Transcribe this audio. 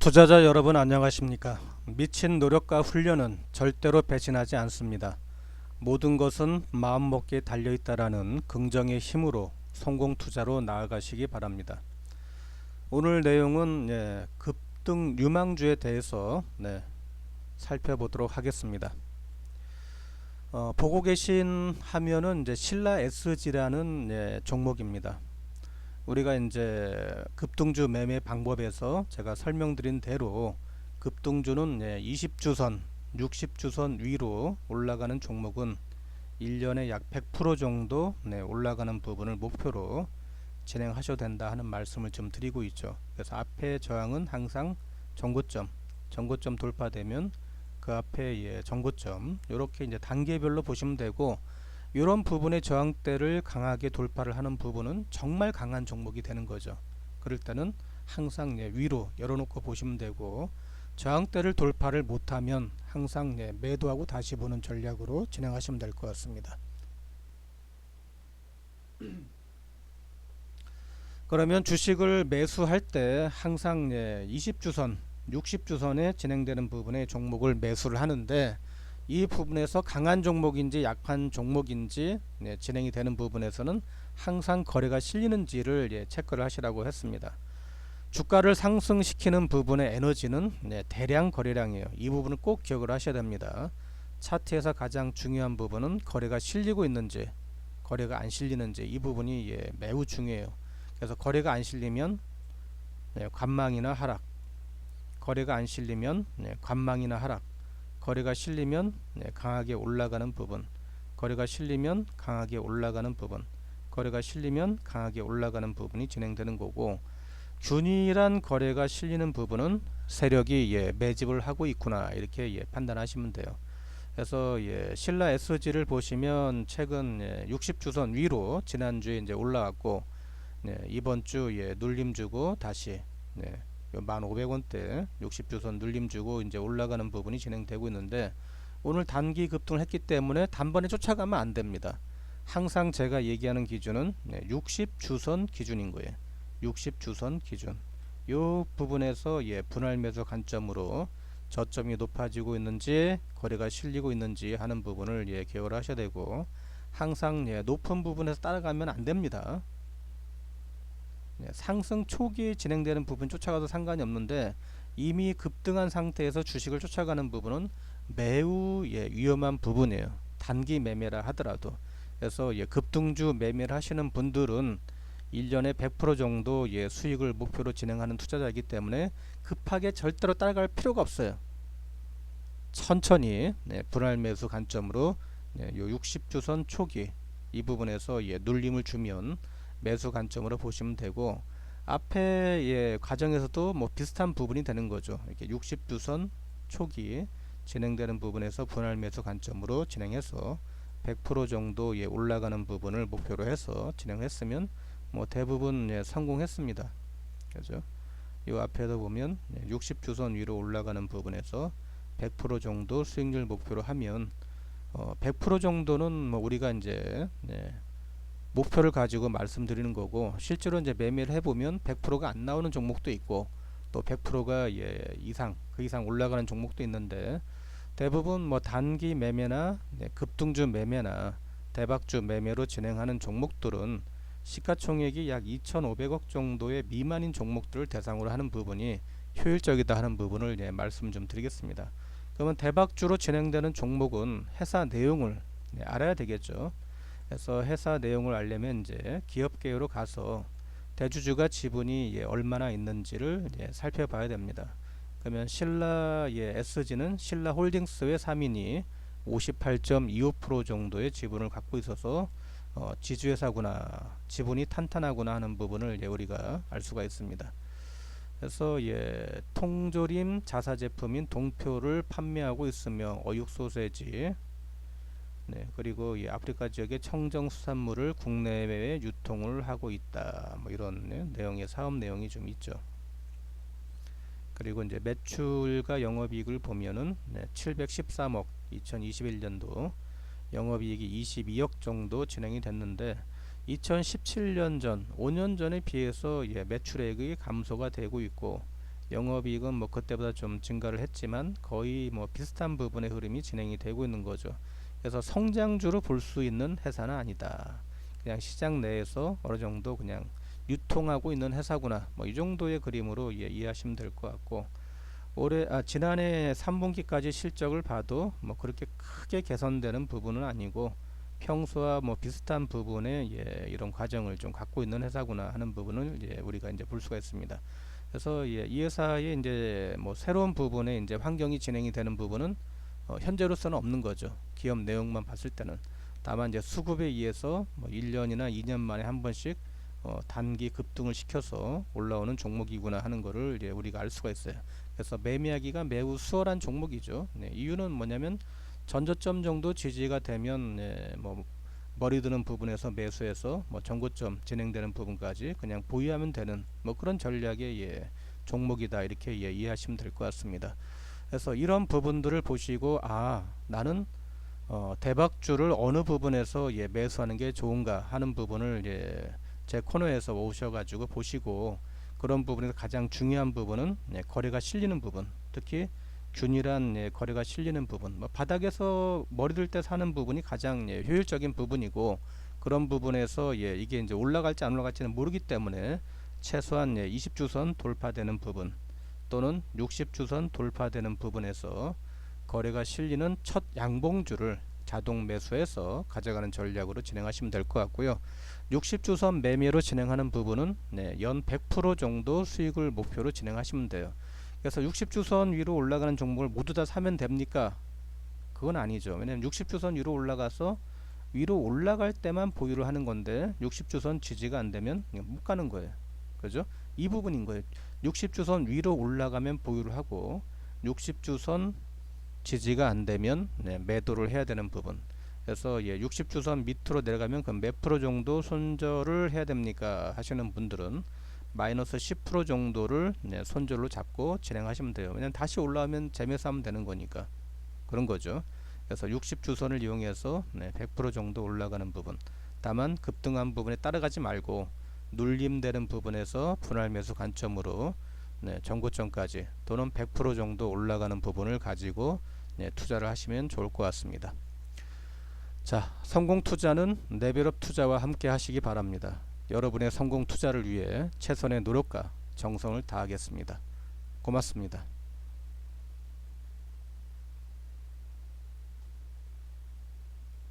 투자자 여러분 안녕하십니까? 미친 노력과 훈련은 절대로 배신하지 않습니다. 모든 것은 마음먹기에 달려있다라는 긍정의 힘으로 성공 투자로 나아가시기 바랍니다. 오늘 내용은 급등 유망주에 대해서 살펴보도록 하겠습니다. 보고 계신 화면은 이제 신라 SG라는 종목입니다. 우리가 이제 급등주 매매 방법에서 제가 설명드린 대로 급등주는 20주선, 60주선 위로 올라가는 종목은 1년에 약 100% 정도 올라가는 부분을 목표로 진행하셔도 된다 하는 말씀을 좀 드리고 있죠. 그래서 앞에 저항은 항상 정고점 돌파되면 그 앞에 정고점 이렇게 이제 단계별로 보시면 되고, 이런 부분의 저항대를 강하게 돌파를 하는 부분은 정말 강한 종목이 되는 거죠. 그럴 때는 항상 위로 열어놓고 보시면 되고, 저항대를 돌파를 못하면 항상 매도하고 다시 보는 전략으로 진행하시면 될 것 같습니다. 그러면 주식을 매수할 때 항상 20주선, 60주선에 진행되는 부분의 종목을 매수를 하는데, 이 부분에서 강한 종목인지 약한 종목인지 진행이 되는 부분에서는 항상 거래가 실리는지를 체크를 하시라고 했습니다. 주가를 상승시키는 부분의 에너지는 대량 거래량이에요. 이 부분을 꼭 기억을 하셔야 됩니다. 차트에서 가장 중요한 부분은 거래가 실리고 있는지 거래가 안 실리는지, 이 부분이 매우 중요해요. 그래서 거래가 안 실리면 관망이나 하락, 거래가 안 실리면 관망이나 하락, 거래가 실리면 강하게 올라가는 부분, 거래가 실리면 강하게 올라가는 부분, 거래가 실리면 강하게 올라가는 부분이 진행되는 거고, 균일한 거래가 실리는 부분은 세력이 매집을 하고 있구나, 이렇게 판단하시면 돼요. 그래서 신라 SG를 보시면 최근 60주선 위로 지난주에 이제 올라왔고, 이번 주 눌림 주고 다시 1,500원대 60주선 눌림 주고 이제 올라가는 부분이 진행되고 있는데, 오늘 단기 급등을 했기 때문에 단번에 쫓아가면 안 됩니다. 항상 제가 얘기하는 기준은 60주선 기준인 거예요. 60주선 기준. 요 부분에서 분할 매수 관점으로 저점이 높아지고 있는지 거래가 실리고 있는지 하는 부분을 기억을 하셔야 되고, 항상 높은 부분에서 따라가면 안 됩니다. 상승 초기에 진행되는 부분 쫓아가도 상관이 없는데, 이미 급등한 상태에서 주식을 쫓아가는 부분은 매우 위험한 부분이에요. 단기 매매라 하더라도. 그래서 급등주 매매를 하시는 분들은 1년에 100% 정도 수익을 목표로 진행하는 투자자이기 때문에 급하게 절대로 따라갈 필요가 없어요. 천천히 분할 매수 관점으로 요 60주선 초기 이 부분에서 눌림을 주면 매수 관점으로 보시면 되고, 앞에 과정에서도 뭐 비슷한 부분이 되는 거죠. 이렇게 60주선 초기 진행되는 부분에서 분할 매수 관점으로 진행해서 100% 정도 올라가는 부분을 목표로 해서 진행했으면 뭐 대부분 성공했습니다. 그죠? 이 앞에도 보면 60주선 위로 올라가는 부분에서 100% 정도 수익률 목표로 하면 100% 정도는 뭐 우리가 이제 목표를 가지고 말씀드리는 거고, 실제로 이제 매매를 해보면 100%가 안 나오는 종목도 있고, 또 100%가 그 이상 올라가는 종목도 있는데, 대부분 뭐 단기 매매나 급등주 매매나 대박주 매매로 진행하는 종목들은 시가총액이 약 2,500억 정도의 미만인 종목들을 대상으로 하는 부분이 효율적이다 하는 부분을 말씀 좀 드리겠습니다. 그러면 대박주로 진행되는 종목은 회사 내용을 알아야 되겠죠. 그래서 회사 내용을 알려면 이제 기업계로 가서 대주주가 지분이 얼마나 있는지를 살펴봐야 됩니다. 그러면 신라 SG는 신라홀딩스의 3인이 58.25% 정도의 지분을 갖고 있어서 지주회사구나, 지분이 탄탄하구나 하는 부분을 우리가 알 수가 있습니다. 그래서 통조림 자사제품인 동표를 판매하고 있으며 어육소세지, 그리고 아프리카 지역의 청정수산물을 국내외에 유통을 하고 있다, 뭐 이런 내용의 사업 내용이 좀 있죠. 그리고 이제 매출과 영업이익을 보면은 713억, 2021년도 영업이익이 22억 정도 진행이 됐는데, 2017년 전 5년 전에 비해서 매출액이 감소가 되고 있고, 영업이익은 뭐 그때보다 좀 증가를 했지만 거의 뭐 비슷한 부분의 흐름이 진행이 되고 있는 거죠. 그래서 성장주로 볼 수 있는 회사는 아니다. 그냥 시장 내에서 어느 정도 그냥 유통하고 있는 회사구나. 뭐 이 정도의 그림으로 이해하시면 될 것 같고, 지난해 3분기까지 실적을 봐도 뭐 그렇게 크게 개선되는 부분은 아니고 평소와 뭐 비슷한 부분의 이런 과정을 좀 갖고 있는 회사구나 하는 부분을 우리가 이제 볼 수가 있습니다. 그래서 이 회사의 이제 뭐 새로운 부분에 이제 환경이 진행이 되는 부분은 현재로서는 없는 거죠. 기업 내용만 봤을 때는. 다만 이제 수급에 의해서 뭐 1년이나 2년 만에 한 번씩 단기 급등을 시켜서 올라오는 종목이구나 하는 거를 이제 우리가 알 수가 있어요. 그래서 매매하기가 매우 수월한 종목이죠. 네, 이유는 뭐냐면 전저점 정도 지지가 되면 뭐 머리 드는 부분에서 매수해서 뭐 전고점 진행되는 부분까지 그냥 보유하면 되는 뭐 그런 전략의 종목이다 이렇게 이해하시면 될 것 같습니다. 그래서 이런 부분들을 보시고 나는 대박주를 어느 부분에서 매수하는 게 좋은가 하는 부분을 제 코너에서 오셔가지고 보시고, 그런 부분에서 가장 중요한 부분은 거래가 실리는 부분, 특히 균일한 거래가 실리는 부분, 뭐 바닥에서 머리 들 때 사는 부분이 가장 효율적인 부분이고, 그런 부분에서 이게 이제 올라갈지 안 올라갈지는 모르기 때문에 최소한 20주선 돌파되는 부분 또는 60주선 돌파되는 부분에서 거래가 실리는 첫 양봉주를 자동 매수해서 가져가는 전략으로 진행하시면 될 것 같고요. 60주선 매매로 진행하는 부분은 연 100% 정도 수익을 목표로 진행하시면 돼요. 그래서 60주선 위로 올라가는 종목을 모두 다 사면 됩니까? 그건 아니죠. 왜냐면 60주선 위로 올라가서 위로 올라갈 때만 보유를 하는 건데 60주선 지지가 안 되면 못 가는 거예요. 그죠? 이 부분인 거예요. 60주선 위로 올라가면 보유를 하고 60주선 지지가 안 되면 매도를 해야 되는 부분. 그래서 60주선 밑으로 내려가면 그럼 몇 프로 정도 손절을 해야 됩니까 하시는 분들은 마이너스 10% 정도를 손절로 잡고 진행하시면 돼요. 왜냐면 다시 올라오면 재매수 하면 되는 거니까 그런 거죠. 그래서 60주선을 이용해서 100% 정도 올라가는 부분, 다만 급등한 부분에 따라가지 말고 눌림되는 부분에서 분할 매수 관점으로 전고점까지 또는 100% 정도 올라가는 부분을 가지고 투자를 하시면 좋을 것 같습니다. 자, 성공 투자는 레벨업 투자와 함께 하시기 바랍니다. 여러분의 성공 투자를 위해 최선의 노력과 정성을 다하겠습니다. 고맙습니다.